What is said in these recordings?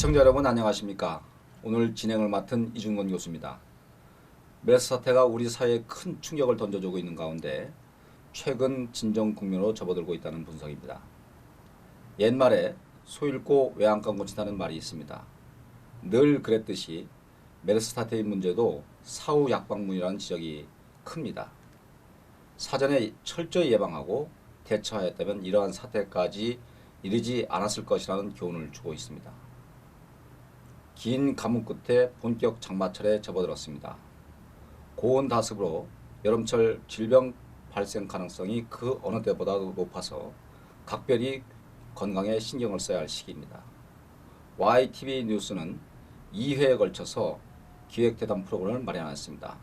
시청자 여러분 안녕하십니까? 오늘 진행을 맡은 이중건 교수입니다. 메르스 사태가 우리 사회에 큰 충격을 던져주고 있는 가운데 최근 진정 국면으로 접어들고 있다는 분석입니다. 옛말에 소 잃고 외양간 고친다는 말이 있습니다. 늘 그랬듯이 메르스 사태의 문제도 사후 약방문이라는 지적이 큽니다. 사전에 철저히 예방하고 대처하였다면 이러한 사태까지 이르지 않았을 것이라는 교훈을 주고 있습니다. 긴 가뭄 끝에 본격 장마철에 접어들었습니다. 고온 다습으로 여름철 질병 발생 가능성이 그 어느 때보다도 높아서 각별히 건강에 신경을 써야 할 시기입니다. YTV 뉴스는 2회에 걸쳐서 기획대담 프로그램을 마련했습니다.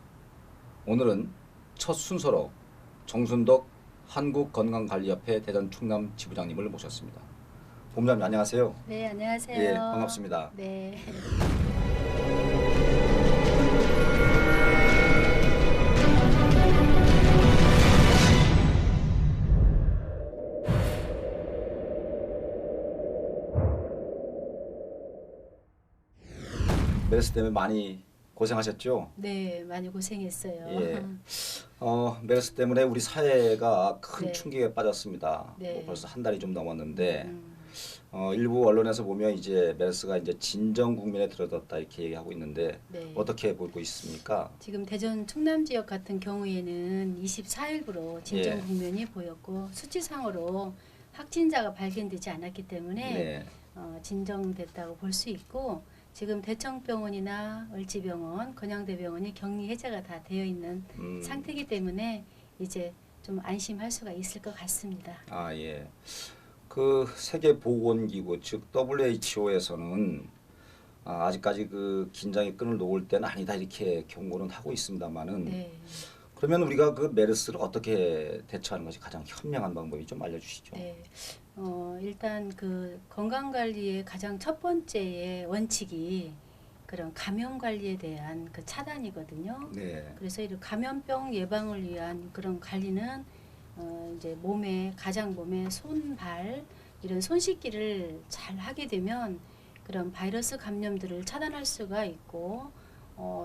오늘은 첫 순서로 정순덕 한국건강관리협회 대전 충남 지부장님을 모셨습니다. 본부장님 안녕하세요. 네, 안녕하세요. 예, 반갑습니다. 네. 메르스 때문에 많이 고생하셨죠? 네, 많이 고생했어요. 예. 메르스 때문에 우리 사회가 큰 네. 충격에 빠졌습니다. 네. 뭐 벌써 한 달이 좀 넘었는데 일부 언론에서 보면 이제 메르스가 이제 진정 국면에 들어섰다 이렇게 얘기하고 있는데 네. 어떻게 보고 있습니까? 지금 대전 충남 지역 같은 경우에는 24일부로 진정 예. 국면이 보였고 수치상으로 확진자가 발견되지 않았기 때문에 네. 진정됐다고 볼 수 있고 지금 대청병원이나 을지병원, 건양대병원이 격리 해제가 다 되어 있는 상태이기 때문에 이제 좀 안심할 수가 있을 것 같습니다. 아, 예. 그 세계보건기구 즉 WHO에서는 아직까지 그 긴장의 끈을 놓을 때는 아니다 이렇게 경고는 하고 있습니다만은 네. 그러면 우리가 그 메르스를 어떻게 대처하는 것이 가장 현명한 방법이 좀 알려주시죠. 네. 일단 그 건강 관리의 가장 첫 번째의 원칙이 그런 감염 관리에 대한 그 차단이거든요. 네. 그래서 이 감염병 예방을 위한 그런 관리는 이제 가장 몸에 손, 발 이런 손 씻기를 잘 하게 되면 그런 바이러스 감염들을 차단할 수가 있고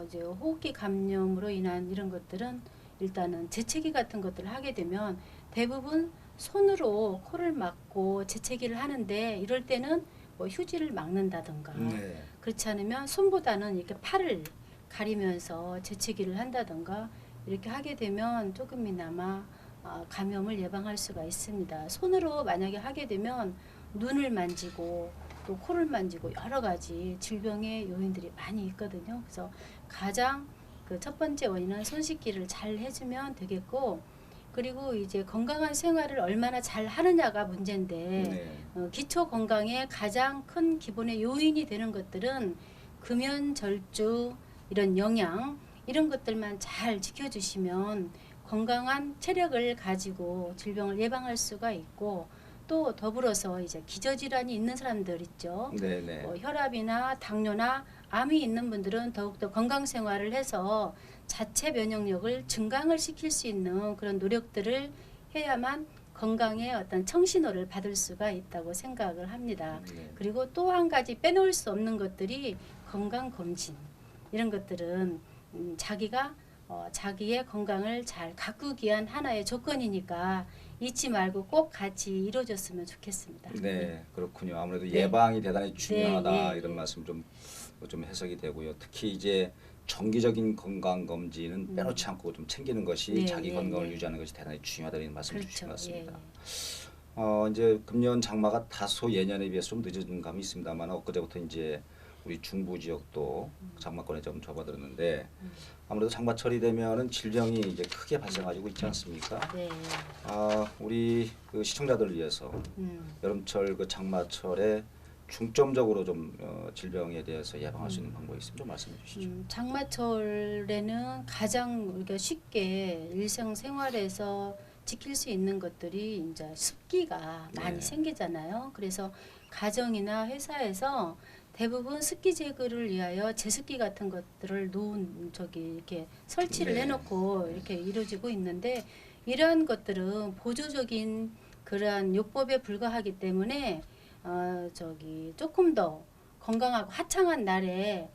이제 호흡기 감염으로 인한 이런 것들은 일단은 재채기 같은 것들을 하게 되면 대부분 손으로 코를 막고 재채기를 하는데 이럴 때는 뭐 휴지를 막는다던가 네. 그렇지 않으면 손보다는 이렇게 팔을 가리면서 재채기를 한다던가 이렇게 하게 되면 조금이나마 감염을 예방할 수가 있습니다. 손으로 만약에 하게 되면 눈을 만지고 또 코를 만지고 여러 가지 질병의 요인들이 많이 있거든요. 그래서 가장 그 첫 번째 원인은 손 씻기를 잘 해주면 되겠고 그리고 이제 건강한 생활을 얼마나 잘 하느냐가 문제인데 네. 기초 건강의 가장 큰 기본의 요인이 되는 것들은 금연, 절주, 이런 영양 이런 것들만 잘 지켜주시면 건강한 체력을 가지고 질병을 예방할 수가 있고 또 더불어서 이제 기저질환이 있는 사람들 있죠. 네네. 뭐 혈압이나 당뇨나 암이 있는 분들은 더욱더 건강 생활을 해서 자체 면역력을 증강을 시킬 수 있는 그런 노력들을 해야만 건강의 어떤 청신호를 받을 수가 있다고 생각을 합니다. 네. 그리고 또 한 가지 빼놓을 수 없는 것들이 건강검진 이런 것들은 자기가 자기의 건강을 잘 가꾸기 위한 하나의 조건이니까 잊지 말고 꼭 같이 이루어졌으면 좋겠습니다. 네, 그렇군요. 아무래도 네. 예방이 대단히 중요하다 네, 이런 네. 말씀 좀 해석이 되고요. 특히 이제 정기적인 건강 검진은 빼놓지 않고 좀 챙기는 것이 네, 자기 네, 건강을 네. 유지하는 것이 대단히 중요하다는 말씀 그렇죠. 주신 것 같습니다. 예. 이제 금년 장마가 다소 예년에 비해서 좀 늦은 감이 있습니다만 엊그제부터 이제 우리 중부 지역도 장마권에 좀 접어들었는데 아무래도 장마철이 되면은 질병이 이제 크게 발생하고 있지 않습니까? 네. 우리 그 시청자들을 위해서 여름철 그 장마철에 중점적으로 좀 질병에 대해서 예방할 수 있는 방법이 있으면 좀 말씀해 주시죠. 장마철에는 가장 우리가 쉽게 일상생활에서 지킬 수 있는 것들이 이제 습기가 많이 네. 생기잖아요. 그래서 가정이나 회사에서 대부분 습기 제거를 위하여 제습기 같은 것들을 이렇게 설치를 네. 해놓고 이렇게 이루어지고 있는데 이러한 것들은 보조적인 그러한 요법에 불과하기 때문에 조금 더 건강하고 화창한 날에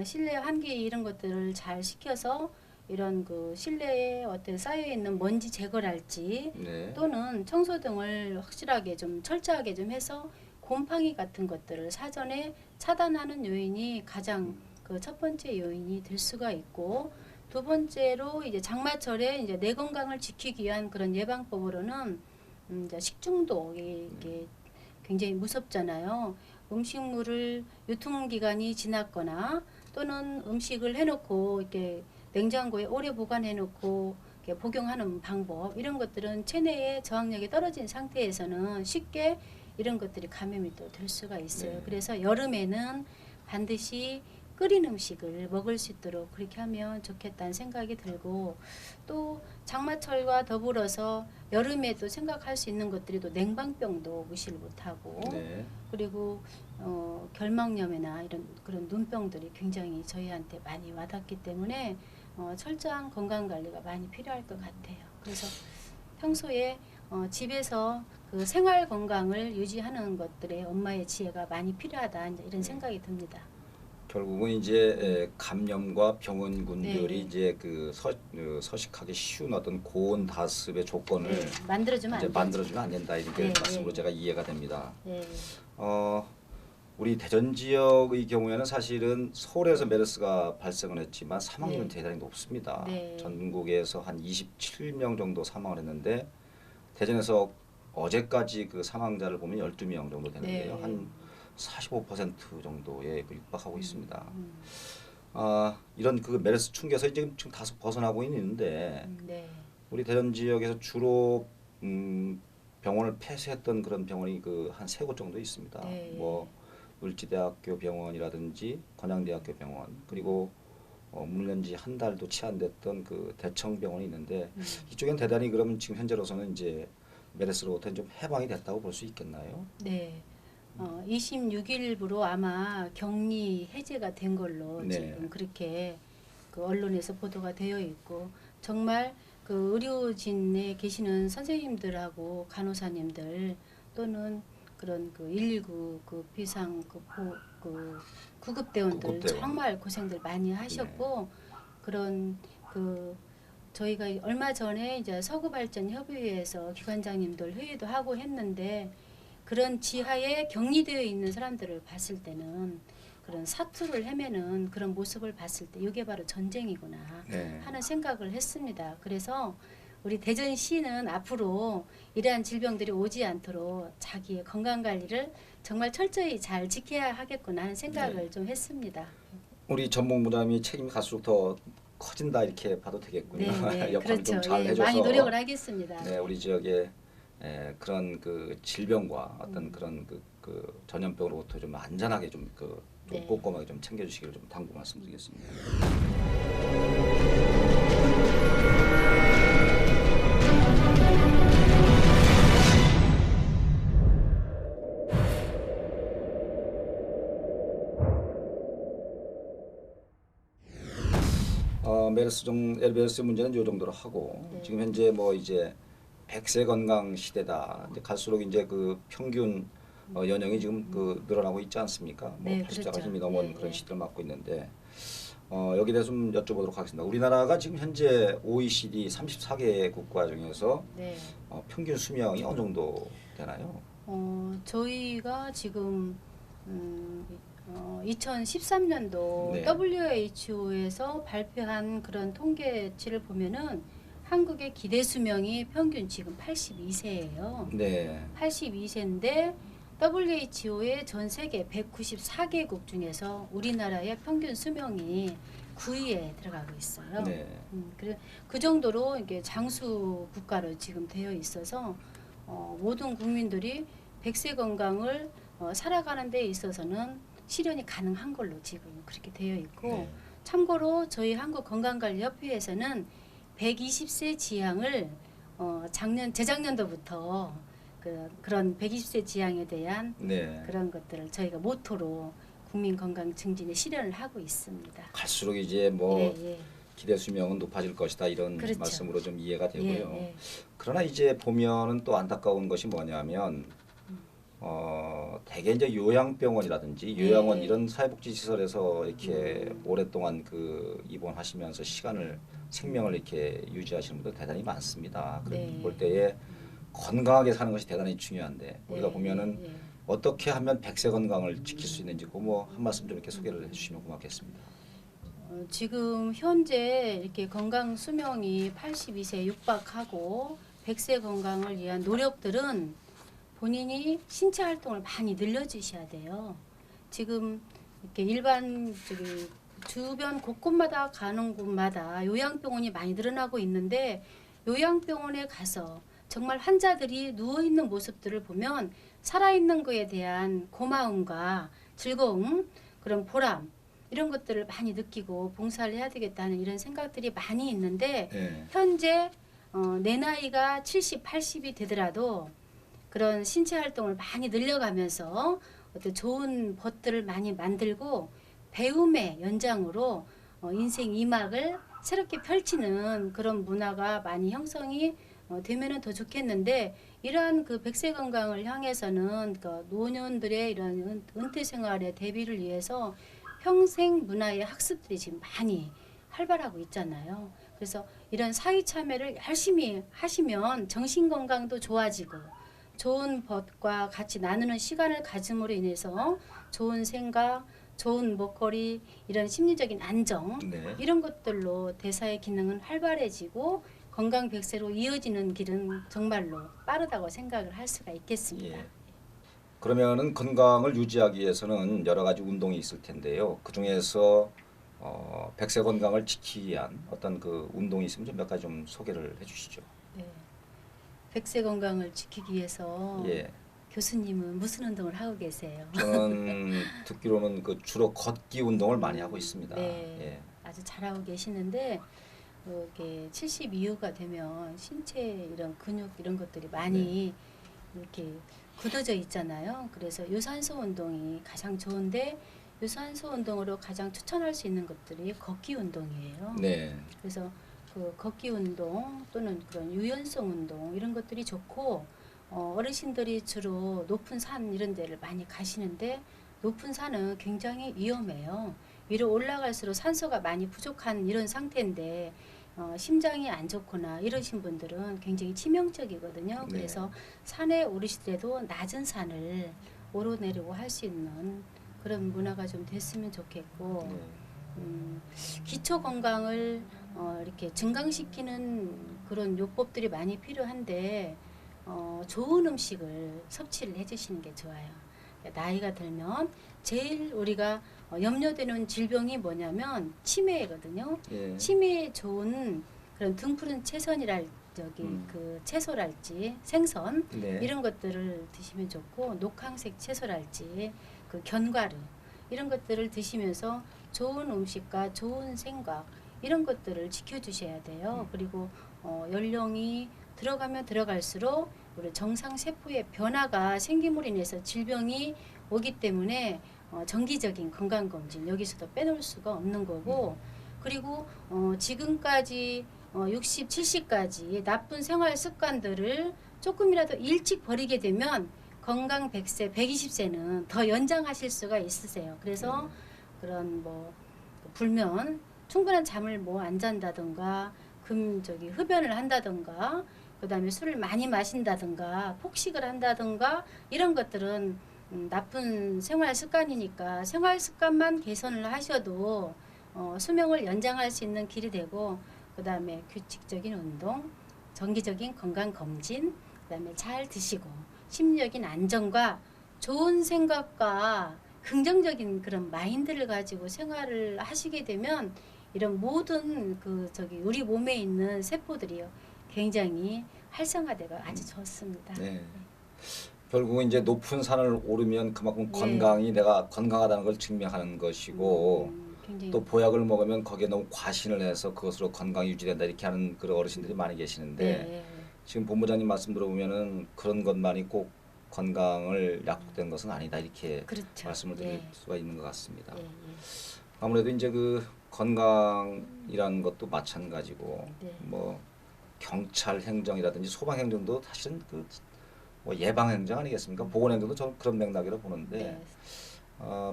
실내 환기 이런 것들을 잘 시켜서 이런 그 실내에 어떤 쌓여 있는 먼지 제거랄지 네. 또는 청소 등을 확실하게 좀 철저하게 좀 해서 곰팡이 같은 것들을 사전에 차단하는 요인이 가장 그 첫 번째 요인이 될 수가 있고, 두 번째로 이제 장마철에 이제 내 건강을 지키기 위한 그런 예방법으로는 이제 식중독이 이게 굉장히 무섭잖아요. 음식물을 유통기간이 지났거나 또는 음식을 해놓고 이렇게 냉장고에 오래 보관해놓고 이렇게 복용하는 방법, 이런 것들은 체내의 저항력이 떨어진 상태에서는 쉽게 이런 것들이 감염이 또 될 수가 있어요. 네. 그래서 여름에는 반드시 끓인 음식을 먹을 수 있도록 그렇게 하면 좋겠다는 생각이 들고, 또 장마철과 더불어서 여름에도 생각할 수 있는 것들이 또 냉방병도 무시를 못하고, 네. 그리고 결막염이나 이런 그런 눈병들이 굉장히 저희한테 많이 와닿기 때문에 철저한 건강 관리가 많이 필요할 것 같아요. 그래서 평소에 집에서 그 생활 건강을 유지하는 것들에 엄마의 지혜가 많이 필요하다, 이제 이런 생각이 듭니다. 결국은 이제 감염과 병원군들이 네. 이제 그 서식하기 쉬운 어떤 고온 다습의 조건을 네, 만들어주면 이제 안 되죠. 만들어주면 안 된다, 이렇게 네, 말씀으로 네. 제가 이해가 됩니다. 네. 우리 대전 지역의 경우에는 사실은 서울에서 메르스가 발생을 했지만 사망률은 네. 대단히 높습니다. 네. 전국에서 한 27명 정도 사망을 했는데 대전에서 어제까지 그 사망자를 보면 12명 정도 되는데요. 네. 한 45% 정도에 육박하고 있습니다. 음, 이런 그 메르스 충격에서 지금 다소 벗어나고 있는데 네. 우리 대전 지역에서 주로 병원을 폐쇄했던 그런 병원이 그 한 세 곳 정도 있습니다. 네. 뭐 을지대학교 병원이라든지 건양대학교 병원, 그리고 문을 연 지 한 달도 채 안 됐던 그 대청병원이 있는데 이쪽엔 대단히 그러면 지금 현재로서는 이제 메르스로부터 좀 해방이 됐다고 볼 수 있겠나요? 네. 26일부로 아마 격리 해제가 된 걸로 네. 지금 그렇게 그 언론에서 보도가 되어 있고, 정말 그 의료진에 계시는 선생님들하고 간호사님들 또는 그런 그 119 그 비상 그 구급대원들 구급대원. 정말 고생들 많이 하셨고, 그런 그 저희가 얼마 전에 이제 서구발전협의회에서 기관장님들 회의도 하고 했는데, 그런 지하에 격리되어 있는 사람들을 봤을 때는 그런 사투를 헤매는 그런 모습을 봤을 때 이게 바로 전쟁이구나 네. 하는 생각을 했습니다. 그래서 우리 대전시는 앞으로 이러한 질병들이 오지 않도록 자기의 건강 관리를 정말 철저히 잘 지켜야 하겠구나 하는 생각을 네. 좀 했습니다. 우리 전문부장님이 책임이 갈수록 더 커진다, 이렇게 봐도 되겠군요. 네, 역할을 그렇죠. 좀 잘 예, 해줘서 많이 노력을 하겠습니다. 네, 우리 지역에 그런 그 질병과 어떤 그런 그 전염병으로부터 좀 안전하게 좀 네. 꼼꼼하게 좀 챙겨주시기를 좀 당부 말씀드리겠습니다. 메르스 문제는 이 정도로 하고, 네. 지금 현재 뭐 이제 100세 건강 시대다. 이제 갈수록 이제 그 평균 연령이 지금 그 늘어나고 있지 않습니까? 뭐 네, 80세가 그렇죠. 힘이 넘은 네, 그런 네. 시대를 맞고 있는데 여기에 대해서 좀 여쭤보도록 하겠습니다. 우리나라가 지금 현재 OECD 34개 국가 중에서 네. 평균 수명이 어느 정도 되나요? 저희가 지금 2013년도 네. WHO에서 발표한 그런 통계치를 보면은 한국의 기대 수명이 평균 지금 82세예요. 네. 82세인데 WHO의 전 세계 194개국 중에서 우리나라의 평균 수명이 9위에 들어가고 있어요. 네. 그 정도로 이게 장수 국가로 지금 되어 있어서 모든 국민들이 100세 건강을 살아가는 데 있어서는 실현이 가능한 걸로 지금 그렇게 되어 있고, 네. 참고로 저희 한국건강관리협회에서는 120세 지향을 재작년도부터 그런 120세 지향에 대한 네. 그런 것들을 저희가 모토로 국민 건강 증진에 실현을 하고 있습니다. 갈수록 이제 뭐 예, 예. 기대 수명은 높아질 것이다, 이런 그렇죠. 말씀으로 좀 이해가 되고요. 예, 예. 그러나 이제 보면은 또 안타까운 것이 뭐냐면 대개 이제 요양병원이라든지 요양원 네. 이런 사회복지시설에서 이렇게 오랫동안 그 입원하시면서 시간을 생명을 이렇게 유지하시는 분들 대단히 많습니다. 네. 볼 때에 건강하게 사는 것이 대단히 중요한데 우리가 네, 보면은 네, 네. 어떻게 하면 백세 건강을 지킬 수 있는지 그뭐 한 말씀 좀 이렇게 소개를 해주시면 고맙겠습니다. 지금 현재 이렇게 건강 수명이 82세 육박하고 100세 건강을 위한 노력들은 본인이 신체 활동을 많이 늘려주셔야 돼요. 지금 이렇게 일반 저기 주변 곳곳마다 가는 곳마다 요양병원이 많이 늘어나고 있는데 요양병원에 가서 정말 환자들이 누워 있는 모습들을 보면 살아있는 거에 대한 고마움과 즐거움, 그런 보람 이런 것들을 많이 느끼고 봉사를 해야 되겠다는 이런 생각들이 많이 있는데 네. 현재 내 나이가 70, 80이 되더라도 그런 신체 활동을 많이 늘려가면서 어떤 좋은 벗들을 많이 만들고 배움의 연장으로 인생 2막을 새롭게 펼치는 그런 문화가 많이 형성이 되면은 더 좋겠는데 이러한 그 백세 건강을 향해서는 그 노년들의 이런 은퇴 생활의 대비를 위해서 평생 문화의 학습들이 지금 많이 활발하고 있잖아요. 그래서 이런 사회 참여를 열심히 하시면 정신 건강도 좋아지고 좋은 벗과 같이 나누는 시간을 가짐으로 인해서 좋은 생각, 좋은 먹거리, 이런 심리적인 안정 네. 이런 것들로 대사의 기능은 활발해지고 건강 백세로 이어지는 길은 정말로 빠르다고 생각을 할 수가 있겠습니다. 예. 그러면은 건강을 유지하기 위해서는 여러 가지 운동이 있을 텐데요. 그 중에서 백세 건강을 지키기 위한 어떤 그 운동이 있으면 좀 몇 가지 좀 소개를 해주시죠. 네. 백세 건강을 지키기 위해서 예. 교수님은 무슨 운동을 하고 계세요? 저는 듣기로는 그 주로 걷기 운동을 많이 하고 있습니다. 네, 예. 아주 잘하고 계시는데 이게 70 이후가 되면 신체 이런 근육 이런 것들이 많이 이렇게 굳어져 있잖아요. 그래서 유산소 운동이 가장 좋은데 유산소 운동으로 가장 추천할 수 있는 것들이 걷기 운동이에요. 네. 그래서 그 걷기 운동 또는 그런 유연성 운동 이런 것들이 좋고 어르신들이 주로 높은 산 이런 데를 많이 가시는데 높은 산은 굉장히 위험해요. 위로 올라갈수록 산소가 많이 부족한 이런 상태인데 심장이 안 좋거나 이러신 분들은 굉장히 치명적이거든요. 네. 그래서 산에 오르시더라도 낮은 산을 오르내리고 할 수 있는 그런 문화가 좀 됐으면 좋겠고 네. 기초 건강을 이렇게 증강시키는 그런 요법들이 많이 필요한데 좋은 음식을 섭취를 해주시는 게 좋아요. 나이가 들면 제일 우리가 염려되는 질병이 뭐냐면 치매거든요. 예. 치매에 좋은 그런 등푸른 채선이랄 그 채소랄지 생선 네. 이런 것들을 드시면 좋고 녹황색 채소랄지 그 견과류 이런 것들을 드시면서 좋은 음식과 좋은 생각 이런 것들을 지켜주셔야 돼요. 그리고 연령이 들어가면 들어갈수록 우리 정상 세포의 변화가 생김으로 인해서 질병이 오기 때문에 정기적인 건강 검진 여기서도 빼놓을 수가 없는 거고 그리고 지금까지 60, 70까지 나쁜 생활 습관들을 조금이라도 일찍 버리게 되면 건강 100세, 120세는 더 연장하실 수가 있으세요. 그래서 그런 뭐 불면 충분한 잠을 뭐 안 잔다든가 흡연을 한다든가 그다음에 술을 많이 마신다든가 폭식을 한다든가 이런 것들은 나쁜 생활 습관이니까 생활 습관만 개선을 하셔도 수명을 연장할 수 있는 길이 되고 그다음에 규칙적인 운동, 정기적인 건강 검진, 그다음에 잘 드시고 심리적인 안정과 좋은 생각과 긍정적인 그런 마인드를 가지고 생활을 하시게 되면 이런 모든 우리 몸에 있는 세포들이요 굉장히 활성화되고 아주 좋습니다. 네. 결국은 이제 높은 산을 오르면 그만큼 네. 건강이 내가 건강하다는 걸 증명하는 것이고 굉장히 또 보약을 먹으면 거기에 너무 과신을 해서 그것으로 건강이 유지된다 이렇게 하는 그런 어르신들이 많이 계시는데 네. 지금 본부장님 말씀 들어보면은 그런 것만이 꼭 건강을 약속된 것은 아니다 이렇게 그렇죠. 말씀을 드릴 예. 수가 있는 것 같습니다. 예, 예. 아무래도 이제 그 건강이라는 것도 마찬가지고 네. 뭐 경찰 행정이라든지 소방 행정도 사실은 그 뭐 예방 행정 아니겠습니까? 보건 행정도 저는 그런 맥락이라 보는데 네.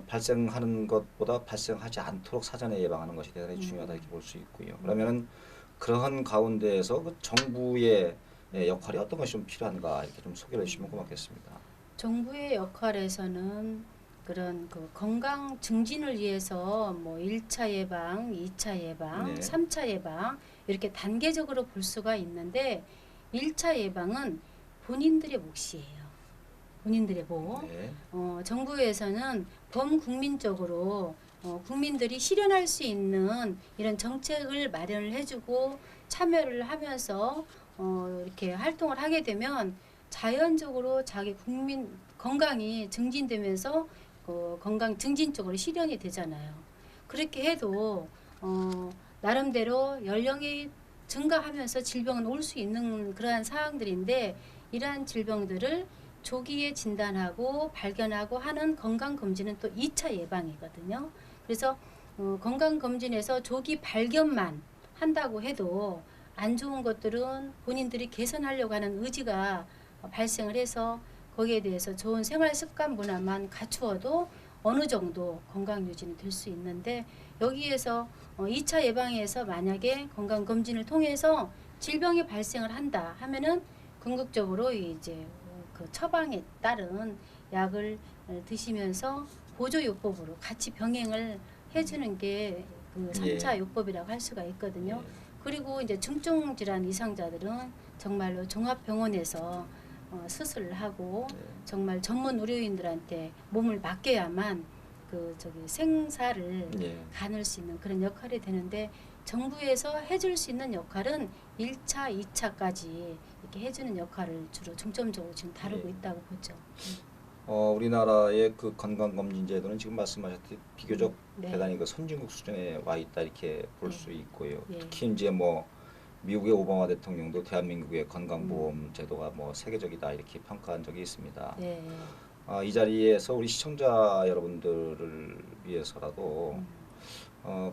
발생하는 것보다 발생하지 않도록 사전에 예방하는 것이 대단히 중요하다 이렇게 볼 수 있고요. 그러면은 그러한 가운데에서 그 정부의 역할이 어떤 것이 좀 필요한가 이렇게 좀 소개를 해주시면 고맙겠습니다. 정부의 역할에서는 그런 그 건강 증진을 위해서 뭐 1차 예방, 2차 예방, 네. 3차 예방 이렇게 단계적으로 볼 수가 있는데 1차 예방은 본인들의 몫이에요. 본인들의 몫. 네. 정부에서는 범국민적으로 국민들이 실현할 수 있는 이런 정책을 마련을 해주고 참여를 하면서 이렇게 활동을 하게 되면 자연적으로 자기 국민 건강이 증진되면서 건강 증진 쪽으로 실현이 되잖아요. 그렇게 해도 나름대로 연령이 증가하면서 질병은 올 수 있는 그러한 사항들인데 이러한 질병들을 조기에 진단하고 발견하고 하는 건강검진은 또 2차 예방이거든요. 그래서 건강검진에서 조기 발견만 한다고 해도 안 좋은 것들은 본인들이 개선하려고 하는 의지가 발생을 해서 거기에 대해서 좋은 생활 습관 문화만 갖추어도 어느 정도 건강 유지는 될 수 있는데 여기에서 2차 예방에서 만약에 건강검진을 통해서 질병이 발생을 한다 하면은 궁극적으로 이제 그 처방에 따른 약을 드시면서 보조요법으로 같이 병행을 해주는 게 그 3차 예. 요법이라고 할 수가 있거든요. 예. 그리고 이제 중증 질환 이상자들은 정말로 종합병원에서 수술을 하고 네. 정말 전문 의료인들한테 몸을 맡겨야만 그 저기 생사를 예. 가눌 수 있는 그런 역할이 되는데 정부에서 해줄 수 있는 역할은 1차, 2차까지 이렇게 해주는 역할을 주로 중점적으로 지금 다루고 예. 있다고 보죠. 우리나라의 그 건강검진 제도는 지금 말씀하셨듯이 비교적 네. 대단히 그 선진국 수준에 와 있다 이렇게 볼 네. 수 있고요. 예. 특히 이제 뭐 미국의 오바마 대통령도 대한민국의 건강보험 제도가 뭐 세계적이다 이렇게 평가한 적이 있습니다. 네. 이 자리에서 우리 시청자 여러분들을 위해서라도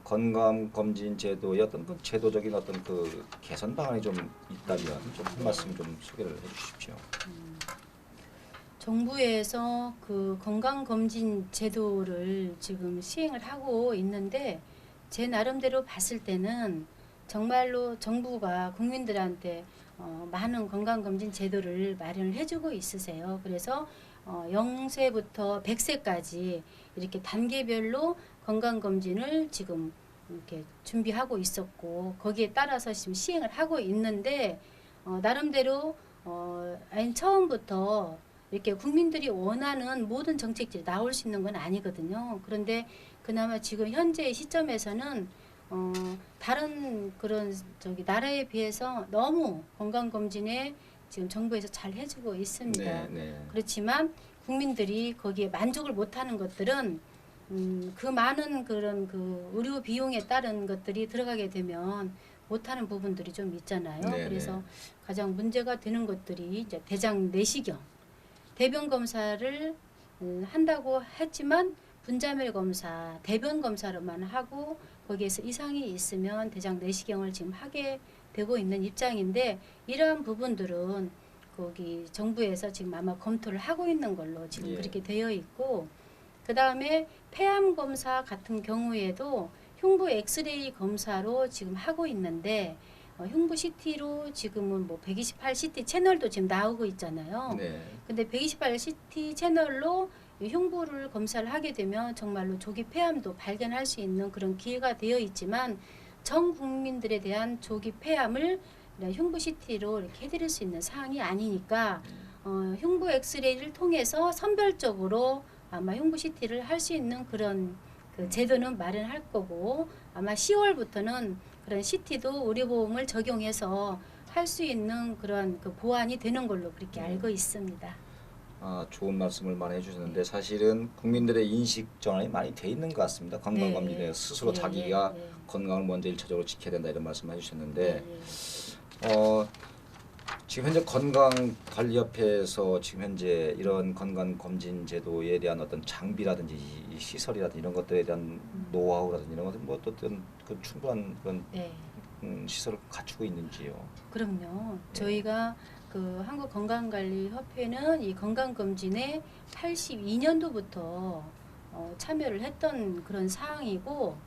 건강검진 제도의 어떤 그 제도적인 어떤 그 개선 방안이 좀 있다면 좀 한 말씀 좀 소개를 해주십시오. 정부에서 그 건강검진 제도를 지금 시행을 하고 있는데 제 나름대로 봤을 때는 정말로 정부가 국민들한테 많은 건강검진 제도를 마련을 해주고 있으세요. 그래서 0세부터 100세까지 이렇게 단계별로 건강검진을 지금 이렇게 준비하고 있었고 거기에 따라서 지금 시행을 하고 있는데 나름대로 아니 처음부터 이렇게 국민들이 원하는 모든 정책들이 나올 수 있는 건 아니거든요. 그런데 그나마 지금 현재의 시점에서는 다른 그런 저기 나라에 비해서 너무 건강검진에 지금 정부에서 잘 해주고 있습니다. 네, 네. 그렇지만 국민들이 거기에 만족을 못하는 것들은 그 많은 그런 그 의료 비용에 따른 것들이 들어가게 되면 못하는 부분들이 좀 있잖아요. 네, 그래서 네. 가장 문제가 되는 것들이 이제 대장 내시경, 대변 검사를 한다고 했지만 분자멸 검사, 대변 검사로만 하고 거기에서 이상이 있으면 대장 내시경을 지금 하게 되고 있는 입장인데 이러한 부분들은 거기 정부에서 지금 아마 검토를 하고 있는 걸로 지금 예. 그렇게 되어 있고 그 다음에 폐암 검사 같은 경우에도 흉부 엑스레이 검사로 지금 하고 있는데 흉부 CT로 지금은 뭐 128 CT 채널도 지금 나오고 있잖아요. 네. 근데 128 CT 채널로 이 흉부를 검사를 하게 되면 정말로 조기 폐암도 발견할 수 있는 그런 기회가 되어 있지만 전 국민들에 대한 조기 폐암을 흉부 CT로 이렇게 해드릴 수 있는 사항이 아니니까 흉부 엑스레이를 통해서 선별적으로 아마 흉부 CT를 할 수 있는 그런 그 제도는 마련할 거고 아마 10월부터는 그런 CT도 의료보험을 적용해서 할 수 있는 그런 그 보완이 되는 걸로 그렇게 알고 있습니다. 좋은 말씀을 많이 해주셨는데 사실은 국민들의 인식 전환이 많이 돼 있는 것 같습니다. 건강검진에 네. 스스로 예, 자기가 예, 예. 건강을 먼저 일차적으로 지켜야 된다 이런 말씀 해주셨는데 예, 예. 지금 현재 건강관리협회에서 지금 현재 이런 건강검진 제도에 대한 어떤 장비라든지 이 시설이라든지 이런 것들에 대한 노하우라든지 이런 것들 뭐 어떤 그 충분한 그런 네. 시설을 갖추고 있는지요. 그럼요. 저희가 그 한국건강관리협회는 이 건강검진에 82년도부터 참여를 했던 그런 사항이고,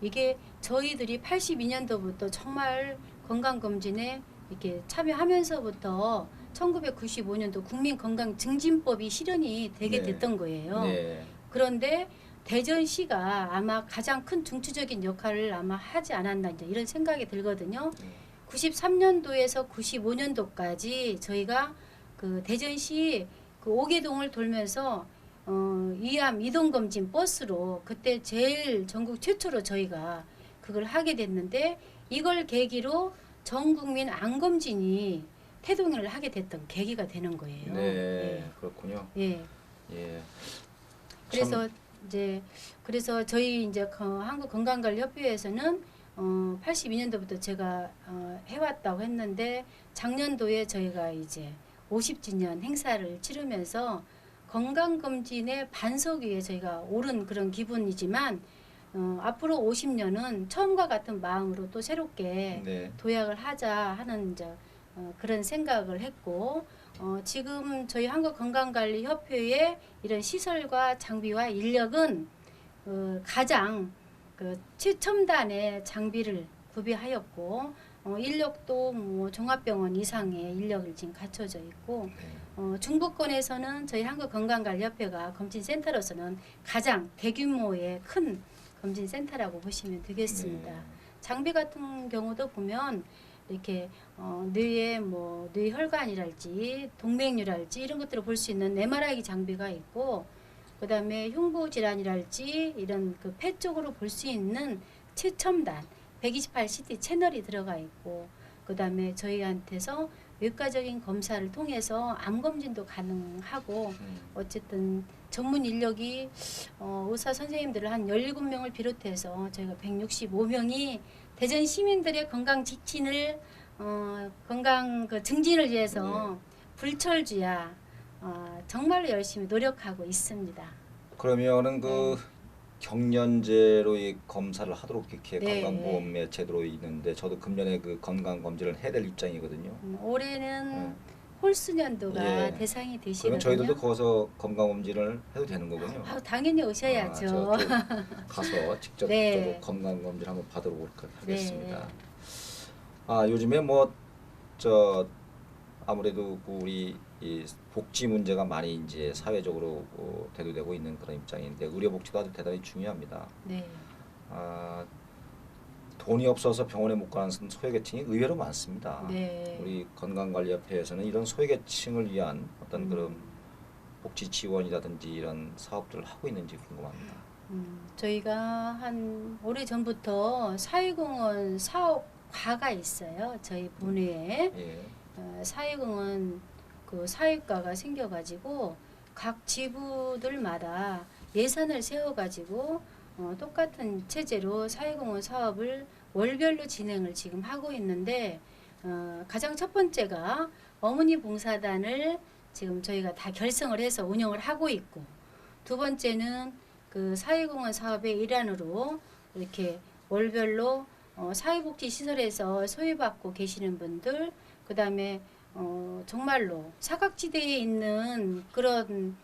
이게 저희들이 82년도부터 정말 건강검진에 이렇게 참여하면서부터 1995년도 국민건강증진법이 실현이 되게 네. 됐던 거예요. 네. 그런데 대전시가 아마 가장 큰 중추적인 역할을 아마 하지 않았나 이제 이런 생각이 들거든요. 93년도에서 95년도까지 저희가 그 대전시 그 5개동을 돌면서 위암 이동검진 버스로 그때 제일 전국 최초로 저희가 그걸 하게 됐는데, 이걸 계기로 전 국민 암검진이 태동을 하게 됐던 계기가 되는 거예요. 네, 그렇군요. 예. 예. 그래서 이제 그래서 저희 이제 한국건강관리협회에서는 82년도부터 제가 해왔다고 했는데, 작년도에 저희가 이제 50주년 행사를 치르면서 건강검진의 반석 위에 저희가 오른 그런 기분이지만, 앞으로 50년은 처음과 같은 마음으로 또 새롭게 네. 도약을 하자 하는 이제 그런 생각을 했고, 지금 저희 한국건강관리협회의 이런 시설과 장비와 인력은 가장 그 최첨단의 장비를 구비하였고, 인력도 뭐 종합병원 이상의 인력을 지금 갖춰져 있고, 중부권에서는 저희 한국건강관리협회가 검진센터로서는 가장 대규모의 큰 검진센터라고 보시면 되겠습니다. 네. 장비 같은 경우도 보면 이렇게 뇌의 뭐 뇌혈관이랄지 동맥류랄지 이런 것들을 볼 수 있는 MRI 장비가 있고, 그다음에 흉부 질환이랄지 이런 그 폐 쪽으로 볼 수 있는 최첨단 128CT 채널이 들어가 있고, 그다음에 저희한테서 외과적인 검사를 통해서 암 검진도 가능하고, 어쨌든 전문 인력이 의사 선생님들을 한 17명을 비롯해서 저희가 165명이 대전 시민들의 건강 직진을 건강 그 증진을 위해서 불철주야 정말로 열심히 노력하고 있습니다. 그러면은 그 경련제로 이 검사를 하도록 이렇게 네. 건강보험에 제도로 있는데, 저도 금년에 그 건강 검진을 해야 될 입장이거든요. 올해는 네. 홀수년도가 예. 대상이 그러면 되시거든요. 저희들도 거기서 건강 검진을 해도 되는 거군요. 당연히 오셔야죠. 제가 또 가서 직접 네. 저도 건강 검진 한번 받으러 하겠습니다. 네. 요즘에 아무래도 우리 이 복지 문제가 많이 이제 사회적으로 대두되고 있는 그런 입장인데, 의료 복지도 아주 대단히 중요합니다. 네. 돈이 없어서 병원에 못 가는 소외계층이 의외로 많습니다. 네. 우리 건강관리협회에서는 이런 소외계층을 위한 어떤 그런 복지 지원이라든지 이런 사업들을 하고 있는지 궁금합니다. 저희가 한 오래 전부터 사회공헌 사업과가 있어요. 저희 본회에 예. 사회공헌 그 사회과가 생겨가지고 각 지부들마다 예산을 세워가지고 똑같은 체제로 사회공헌 사업을 월별로 진행을 지금 하고 있는데, 가장 첫 번째가 어머니 봉사단을 지금 저희가 다 결성을 해서 운영을 하고 있고, 두 번째는 그 사회공헌 사업의 일환으로 이렇게 월별로 사회복지시설에서 소외받고 계시는 분들, 그 다음에 정말로 사각지대에 있는 그런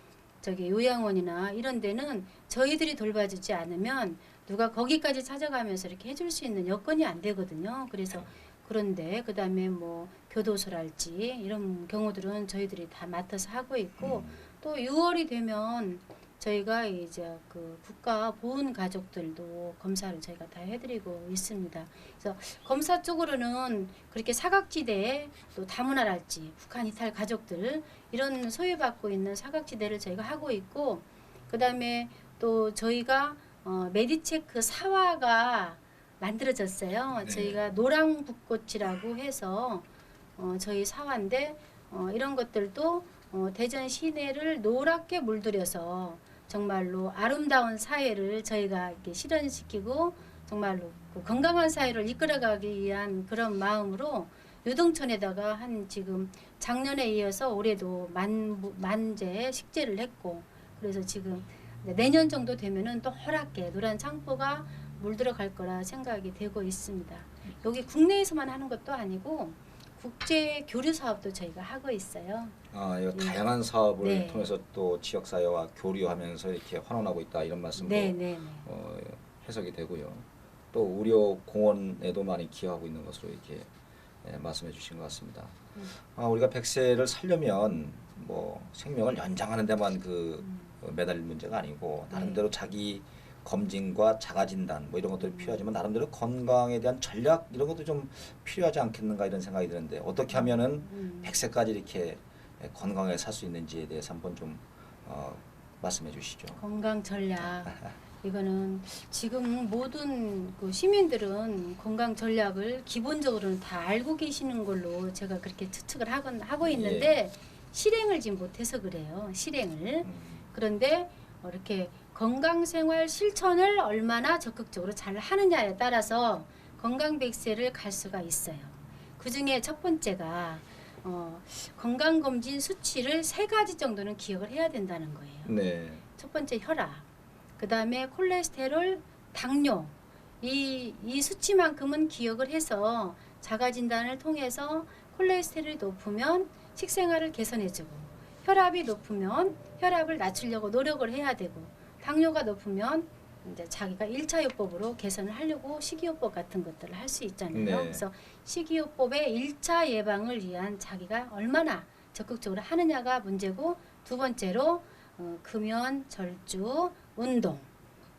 요양원이나 이런 데는 저희들이 돌봐주지 않으면 누가 거기까지 찾아가면서 이렇게 해줄 수 있는 여건이 안 되거든요. 그래서 그런데 그 다음에 뭐 교도소랄지 이런 경우들은 저희들이 다 맡아서 하고 있고, 또 6월이 되면 저희가 이제 그 국가 보훈 가족들도 검사를 저희가 다 해드리고 있습니다. 그래서 검사 쪽으로는 그렇게 사각지대에 또 다문화랄지 북한 이탈 가족들 이런 소외받고 있는 사각지대를 저희가 하고 있고, 그 다음에 또 저희가 메디체크 사화가 만들어졌어요. 네. 저희가 노랑붓꽃이라고 해서 저희 사화인데, 이런 것들도 대전 시내를 노랗게 물들여서 정말로 아름다운 사회를 저희가 이렇게 실현시키고 정말로 그 건강한 사회를 이끌어가기 위한 그런 마음으로 유동천에다가 한 지금 작년에 이어서 올해도 만재 식재를 했고, 그래서 지금 내년 정도 되면은 또 허락게 노란 창포가 물들어갈 거라 생각이 되고 있습니다. 여기 국내에서만 하는 것도 아니고 국제 교류 사업도 저희가 하고 있어요. 아, 이거 네. 다양한 사업을 네. 통해서 또 지역 사회와 교류하면서 이렇게 환원하고 있다 이런 말씀도 네, 네, 네. 해석이 되고요. 또 의료 공원에도 많이 기여하고 있는 것으로 이렇게 말씀해 주신 것 같습니다. 우리가 100세를 살려면 뭐 생명을 연장하는 데만 매달릴 문제가 아니고 나름대로 자기 검진과 자가 진단 뭐 이런 것들이 필요하지만 나름대로 건강에 대한 전략 이런 것도 좀 필요하지 않겠는가 이런 생각이 드는데 어떻게 하면은 100세까지 이렇게 건강하게 살 수 있는지에 대해서 한번 좀 말씀해 주시죠. 건강 전략. 이거는 지금 모든 그 시민들은 건강 전략을 기본적으로는 다 알고 계시는 걸로 제가 그렇게 추측을 하고 있는데 실행을 지금 못해서 그래요. 실행을. 그런데 이렇게 건강생활 실천을 얼마나 적극적으로 잘 하느냐에 따라서 건강 100세를 갈 수가 있어요. 그 중에 첫 번째가 건강검진 수치를 3가지 정도는 기억을 해야 된다는 거예요. 네. 첫 번째 혈압, 그 다음에 콜레스테롤, 당뇨. 이 수치만큼은 기억을 해서 자가진단을 통해서 콜레스테롤이 높으면 식생활을 개선해주고 혈압이 높으면 혈압을 낮추려고 노력을 해야 되고 당뇨가 높으면 이제 자기가 1차 요법으로 개선을 하려고 식이요법 같은 것들을 할 수 있잖아요. 네. 그래서 식이요법의 1차 예방을 위한 자기가 얼마나 적극적으로 하느냐가 문제고 두 번째로 금연, 절주, 운동,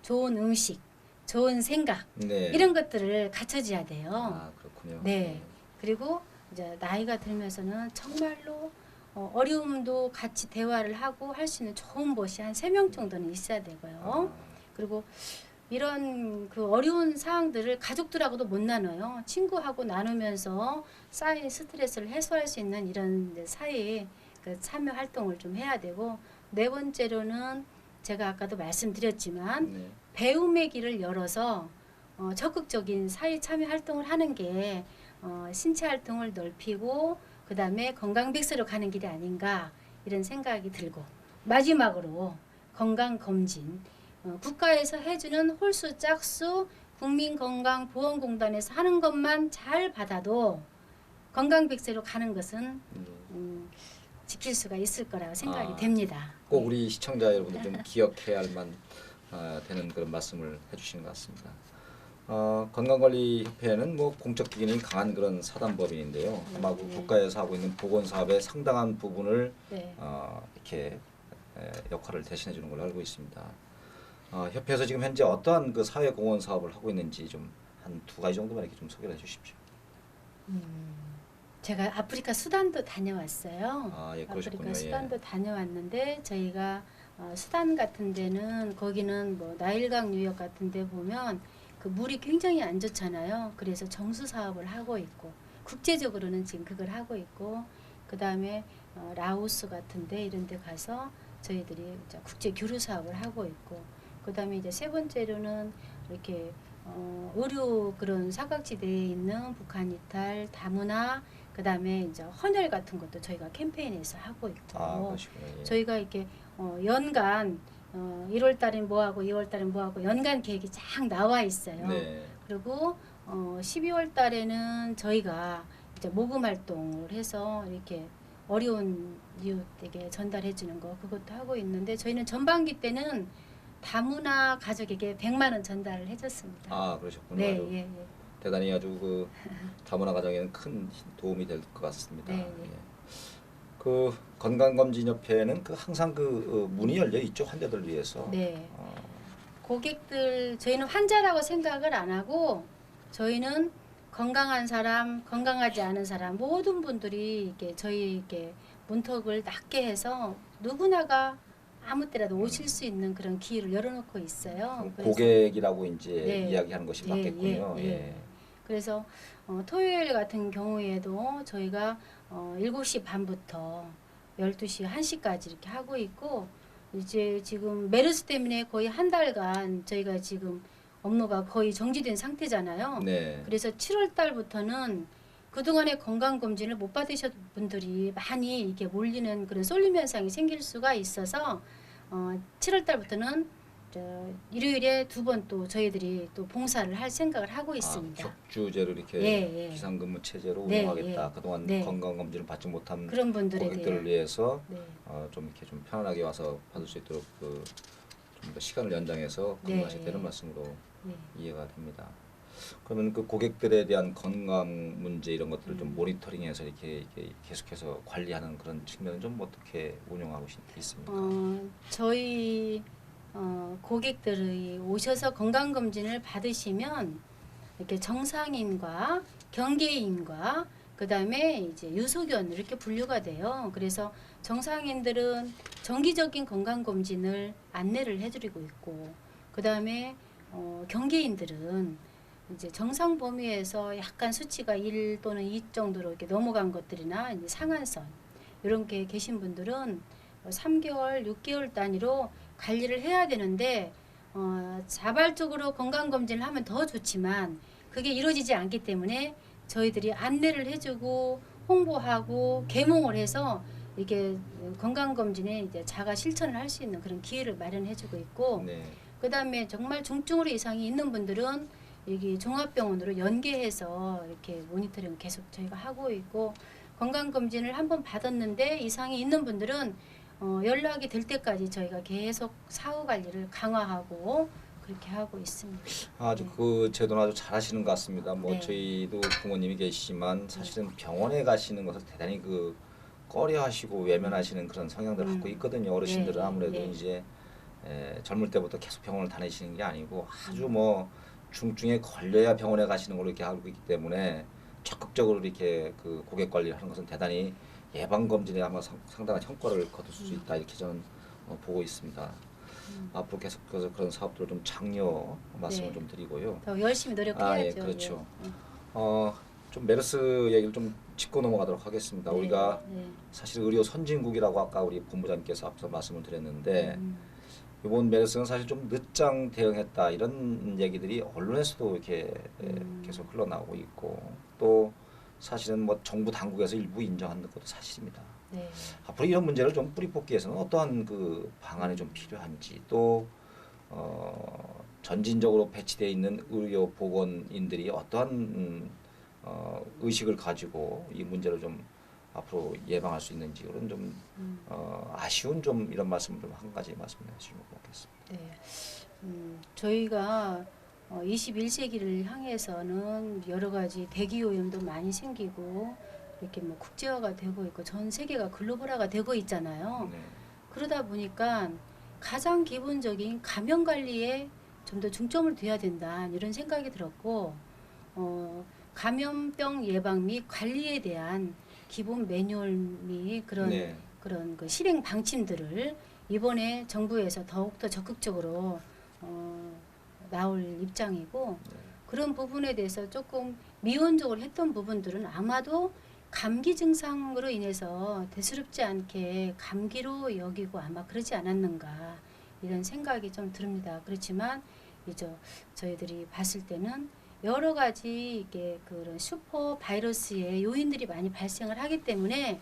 좋은 음식, 좋은 생각 네. 이런 것들을 갖춰줘야 돼요. 아, 그렇군요. 네. 그리고 이제 나이가 들면서는 정말로 어려움도 같이 대화를 하고 할 수 있는 좋은 곳이 한 3명 정도는 있어야 되고요. 그리고 이런 그 어려운 사항들을 가족들하고도 못 나눠요. 친구하고 나누면서 쌓인 스트레스를 해소할 수 있는 이런 사회에 그 참여 활동을 좀 해야 되고 네 번째로는 제가 아까도 말씀드렸지만 네. 배움의 길을 열어서 적극적인 사회 참여 활동을 하는 게 신체 활동을 넓히고 그 다음에 건강 100세로 가는 길이 아닌가 이런 생각이 들고 마지막으로 건강검진 국가에서 해주는 홀수 짝수 국민건강보험공단에서 하는 것만 잘 받아도 건강 100세로 가는 것은 지킬 수가 있을 거라고 생각이 됩니다. 꼭 우리 시청자 여러분들 좀 기억해야만 되는 그런 말씀을 해주시는 것 같습니다. 건강관리협회는 뭐 공적 기능이 강한 그런 사단법인인데요. 아마 그 국가에서 하고 있는 보건 사업의 상당한 부분을 네. 이렇게 역할을 대신해 주는 걸로 알고 있습니다. 협회에서 지금 현재 어떠한 그 사회 공헌 사업을 하고 있는지 좀 한 2가지 정도만 이렇게 좀 소개를 해주십시오. 제가 아프리카 수단도 다녀왔어요. 예, 그러셨군요. 아프리카 수단도 다녀왔는데 저희가 수단 같은 데는 거기는 뭐 나일강 유역 같은 데 보면 그 물이 굉장히 안 좋잖아요. 그래서 정수 사업을 하고 있고 국제적으로는 지금 그걸 하고 있고 그 다음에 라오스 같은 데 이런 데 가서 저희들이 이제 국제 교류 사업을 하고 있고 그 다음에 이제 세 번째로는 이렇게 의료 그런 사각지대에 있는 북한 이탈, 다문화 그 다음에 이제 헌혈 같은 것도 저희가 캠페인에서 하고 있고 그러시구나. 예. 저희가 이렇게 연간 1월 달엔 뭐하고 2월 달엔 뭐하고 연간 계획이 쫙 나와 있어요. 네. 그리고 12월 달에는 저희가 이제 모금 활동을 해서 이렇게 어려운 이웃에게 전달해 주는 거 그것도 하고 있는데 저희는 전반기 때는 다문화 가족에게 100만 원 전달을 해줬습니다. 그러셨군요. 네, 아주 예. 대단히 아주 그 다문화 가정에는 큰 도움이 될 것 같습니다. 네, 예. 그 건강검진협회는 그 항상 그 문이 열려 있죠, 환자들을 위해서. 네. 고객들 저희는 환자라고 생각을 안 하고 저희는 건강한 사람, 건강하지 않은 사람 모든 분들이 이렇게 저희 이렇게 문턱을 낮게 해서 누구나가 아무 때라도 오실 수 있는 그런 기회를 열어놓고 있어요. 그래서 고객이라고 이제 네. 이야기하는 것이 맞겠군요. 예. 그래서 토요일 같은 경우에도 저희가 7시 반부터 12시, 1시까지 이렇게 하고 있고 이제 지금 메르스 때문에 거의 한 달간 저희가 지금 업무가 거의 정지된 상태잖아요. 네. 그래서 7월 달부터는 그동안에 건강검진을 못 받으셨 분들이 많이 이렇게 몰리는 그런 쏠림 현상이 생길 수가 있어서 7월 달부터는 일요일에 2번 또 저희들이 또 봉사를 할 생각을 하고 있습니다. 격주제로 이렇게 예, 예. 비상근무 체제로 네, 운영하겠다. 예. 그동안 네. 건강검진을 받지 못한 그런 분들에 고객들을 대한 위해서 네. 좀 이렇게 좀 편안하게 와서 받을 수 있도록 좀 더 시간을 연장해서 네, 근무하셨다는 예. 말씀으로 네. 이해가 됩니다. 그러면 그 고객들에 대한 건강 문제 이런 것들을 좀 모니터링해서 이렇게 계속해서 관리하는 그런 측면은 좀 어떻게 운영하고 있습니까? 저희 고객들이 오셔서 건강검진을 받으시면 이렇게 정상인과 경계인과 그다음에 이제 유소견 이렇게 분류가 돼요. 그래서 정상인들은 정기적인 건강검진을 안내를 해드리고 있고 그다음에 경계인들은 이제 정상 범위에서 약간 수치가 1 또는 2 정도로 이렇게 넘어간 것들이나 이제 상한선 이런 게 계신 분들은 3개월, 6개월 단위로 관리를 해야 되는데 자발적으로 건강검진을 하면 더 좋지만 그게 이루어지지 않기 때문에 저희들이 안내를 해주고 홍보하고 계몽을 해서 이게 건강검진에 이제 자가 실천을 할 수 있는 그런 기회를 마련해주고 있고 네. 그 다음에 정말 중증으로 이상이 있는 분들은 여기 종합병원으로 연계해서 이렇게 모니터링 계속 저희가 하고 있고 건강검진을 한번 받았는데 이상이 있는 분들은 연락이 될 때까지 저희가 계속 사후 관리를 강화하고 그렇게 하고 있습니다. 아주 네. 그 제도는 아주 잘하시는 것 같습니다. 뭐 네. 저희도 부모님이 계시지만 사실은 병원에 가시는 것을 대단히 꺼려하시고 외면하시는 그런 성향들을 갖고 있거든요. 어르신들은 네, 아무래도 네. 이제 젊을 때부터 계속 병원을 다니시는 게 아니고 아주 뭐 중증에 걸려야 병원에 가시는 걸로 이렇게 알고 있기 때문에 적극적으로 이렇게 그 고객 관리를 하는 것은 대단히 예방 검진에 아마 상당한 성과를 거둘 수 있다 이렇게 저는 보고 있습니다. 앞으로 계속해서 그런 사업들을 좀 장려 말씀을 네. 좀 드리고요. 더 열심히 노력해야죠. 예, 그렇죠. 예. 좀 메르스 얘기를 좀 짚고 넘어가도록 하겠습니다. 네, 우리가 네. 사실 의료 선진국이라고 아까 우리 본부장님께서 앞서 말씀을 드렸는데 이번 메르스는 사실 좀 늦장 대응했다 이런 얘기들이 언론에서도 이렇게 계속 흘러나오고 있고 또 사실은 뭐 정부 당국에서 일부 인정하는 것도 사실입니다. 네. 앞으로 이런 문제를 좀 뿌리 뽑기위해서는 어떠한 그 방안이 좀 필요한지 또 전진적으로 배치되어 있는 의료 보건인들이 어떠한 의식을 가지고 이 문제를 좀 앞으로 예방할 수 있는지 그런 좀 아쉬운 좀 이런 말씀을 좀 한 가지 말씀해 주시면 고맙겠습니다. 네. 저희가 21세기를 향해서는 여러 가지 대기 오염도 많이 생기고 이렇게 뭐 국제화가 되고 있고 전 세계가 글로벌화가 되고 있잖아요. 네. 그러다 보니까 가장 기본적인 감염 관리에 좀 더 중점을 둬야 된다 이런 생각이 들었고 감염병 예방 및 관리에 대한 기본 매뉴얼 및 그런 네. 그런 그 실행 방침들을 이번에 정부에서 더욱더 적극적으로 나올 입장이고 그런 부분에 대해서 조금 미온적으로 했던 부분들은 아마도 감기 증상으로 인해서 대수롭지 않게 감기로 여기고 아마 그러지 않았는가 이런 생각이 좀 듭니다. 그렇지만 이제 저희들이 봤을 때는 여러 가지 이게 그런 슈퍼 바이러스의 요인들이 많이 발생을 하기 때문에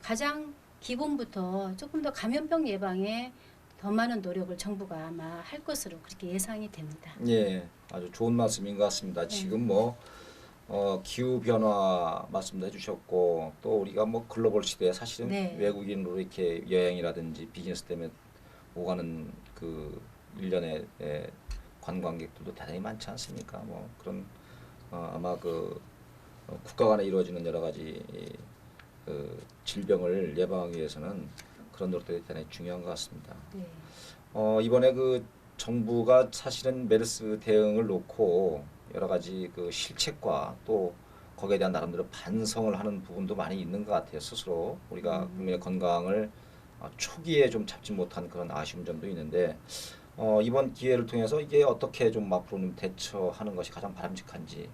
가장 기본부터 조금 더 감염병 예방에 더 많은 노력을 정부가 아마 할 것으로 그렇게 예상이 됩니다. 예, 아주 좋은 말씀인 것 같습니다. 지금 뭐 기후 변화 말씀도 해주셨고 또 우리가 뭐 글로벌 시대에 사실은 네. 외국인으로 이렇게 여행이라든지 비즈니스 때문에 오가는 그 일련의 관광객들도 대단히 많지 않습니까? 뭐 그런 아마 국가 간에 이루어지는 여러 가지 질병을 예방하기 위해서는 그런 노력들이 대단히 중요한 것 같습니다. 네. 이번에 정부가 사실은 메르스 대응을 놓고 여러 가지 실책과 또 거기에 대한 나름대로 반성을 하는 부분도 많이 있는 것 같아요. 스스로 우리가 국민의 건강을 초기에 좀 잡지 못한 그런 아쉬운 점도 있는데 이번 기회를 통해서 이게 어떻게 좀 앞으로는 대처하는 것이 가장 바람직한지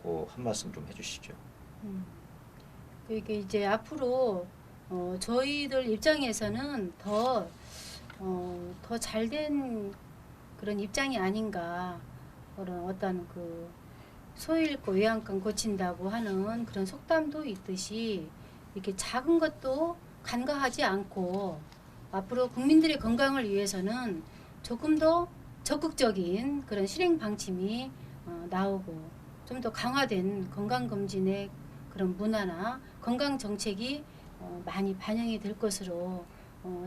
그 한 말씀 좀 해주시죠. 이게 이제 앞으로 저희들 입장에서는 더 잘된 그런 입장이 아닌가 그런 어떤 소 잃고 외양간 고친다고 하는 그런 속담도 있듯이 이렇게 작은 것도 간과하지 않고 앞으로 국민들의 건강을 위해서는 조금 더 적극적인 그런 실행 방침이 나오고 좀 더 강화된 건강검진의 그런 문화나 건강 정책이 많이 반영이 될 것으로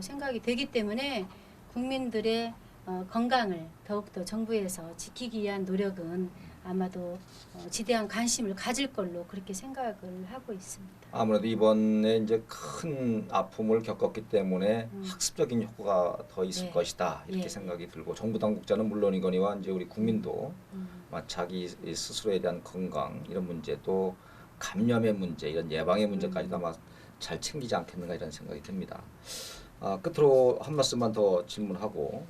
생각이 되기 때문에 국민들의 건강을 더욱더 정부에서 지키기 위한 노력은 아마도 지대한 관심을 가질 걸로 그렇게 생각을 하고 있습니다. 아무래도 이번에 이제 큰 아픔을 겪었기 때문에 학습적인 효과가 더 있을 네. 것이다 이렇게 예, 생각이 들고 정부 당국자는 물론이거니와 이제 우리 국민도 음. 자기 스스로에 대한 건강 이런 문제 또 감염의 문제 이런 예방의 문제까지도 아마 잘 챙기지 않겠는가 이런 생각이 듭니다. 끝으로 한 말씀만 더 질문하고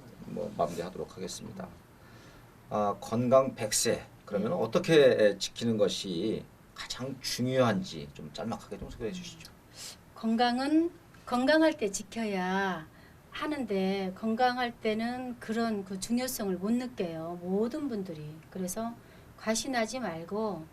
마무리하도록 하겠습니다. 건강 100세 그러면 네. 어떻게 지키는 것이 가장 중요한지 좀 짤막하게 좀 소개해 주시죠. 건강은 건강할 때 지켜야 하는데 건강할 때는 그런 그 중요성을 못 느껴요. 모든 분들이. 그래서 과신하지 말고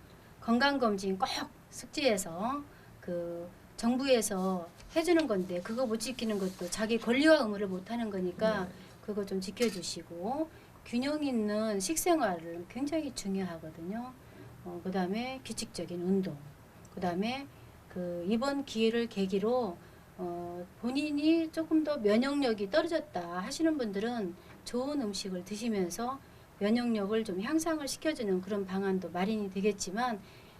건강검진 꼭 숙지해서 그 정부에서 해주는 건데 그거 못 지키는 것도 자기 권리와 의무를 못 하는 거니까 네. 그거 좀 지켜주시고 균형 있는 식생활은 굉장히 중요하거든요. 그다음에 규칙적인 운동, 그다음에 그 이번 기회를 계기로 본인이 조금 더 면역력이 떨어졌다 하시는 분들은 좋은 음식을 드시면서 면역력을 좀 향상을 시켜주는 그런 방안도 마련이 되겠지만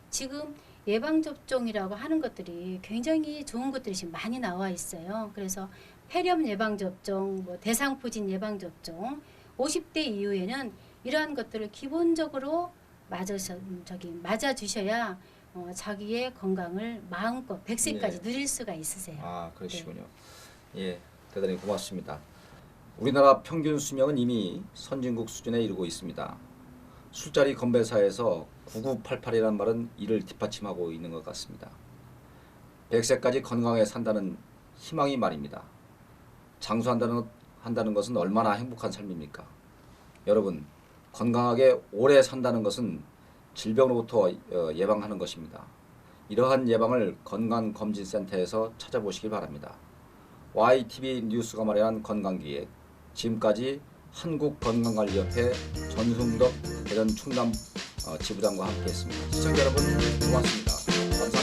지금 예방접종이라고 하는 것들이 굉장히 좋은 것들이 지금 많이 나와 있어요. 그래서 폐렴 예방접종, 대상포진 예방접종 50대 이후에는 이러한 것들을 기본적으로 맞아주셔야 자기의 건강을 마음껏 100세까지 네. 누릴 수가 있으세요. 그러시군요. 예, 대단히 고맙습니다. 우리나라 평균 수명은 이미 선진국 수준에 이르고 있습니다. 술자리 건배사에서 9988이라는 말은 이를 뒷받침하고 있는 것 같습니다. 100세까지 건강하게 산다는 희망이 말입니다. 장수한다는 것은 얼마나 행복한 삶입니까? 여러분, 건강하게 오래 산다는 것은 질병으로부터 예방하는 것입니다. 이러한 예방을 건강검진센터에서 찾아보시기 바랍니다. YTV 뉴스가 마련한 건강기획, 지금까지 한국건강관리협회 전승덕 대전 충남 지부장과 함께했습니다. 시청자 여러분 고맙습니다. 감사합니다.